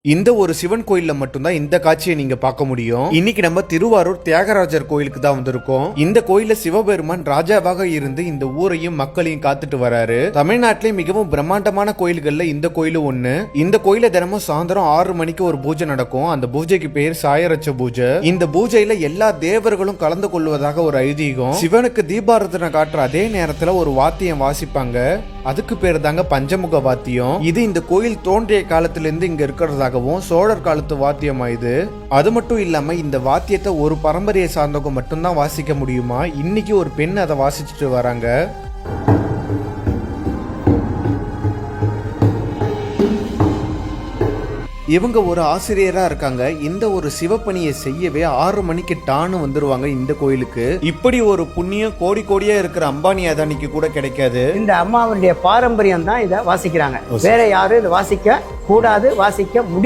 இந்த ஒரு சிவன் கோயில்ல மட்டும்தான் இந்த காட்சியை நீங்க பார்க்க முடியும். இன்னைக்கு நம்ம திருவாரூர் தியாகராஜர் கோயிலுக்கு தான் வந்திருக்கோம். இந்த கோயில்ல சிவபெருமான் ராஜாவாக இருந்து இந்த ஊரையும் மக்களையும் காத்துட்டு வராரு. தமிழ்நாட்டிலே மிகவும் பிரம்மாண்டமான கோயில்கள்ல இந்த கோயிலும் ஒண்ணு. இந்த கோயில தினமும் சாயந்தரம் 6 மணிக்கு ஒரு பூஜை நடக்கும். அந்த பூஜைக்கு பேர் சாயரட்ச பூஜை. இந்த பூஜையில எல்லா தேவர்களும் கலந்து கொள்வதாக ஒரு ஐதீகம். சிவனுக்கு தீபாராதனை காட்டுற அதே நேரத்துல ஒரு வாத்தியம் வாசிப்பாங்க. அதுக்கு பேர் தாங்க பஞ்சமுக வாத்தியம். இது இந்த கோயில் தோன்றிய காலத்திலிருந்து இங்க இருக்கிறதாகவும் சோழர் காலத்து வாத்தியமா இது. அது மட்டும் இல்லாம இந்த வாத்தியத்தை ஒரு பரம்பரையை சார்ந்தவங்க மட்டும்தான் வாசிக்க முடியுமா. இன்னைக்கு ஒரு பெண் அதை வாசிச்சுட்டு வராங்க. இவங்க ஒரு ஆசிரியரா இருக்காங்க. இந்த ஒரு சிவப்பணியை செய்யவே 6 மணிக்கு டான்னு வந்துருவாங்க இந்த கோயிலுக்கு. இப்படி ஒரு புண்ணியம் கோடி கோடியா இருக்கிற அம்பானி அதானிக்கு கூட கிடைக்காது. இந்த அம்மாவுடைய பாரம்பரியம் தான் இதை வாசிக்கிறாங்க. வேற யாரும் இதை வாசிக்க கூடாது, வாசிக்க முடியாது.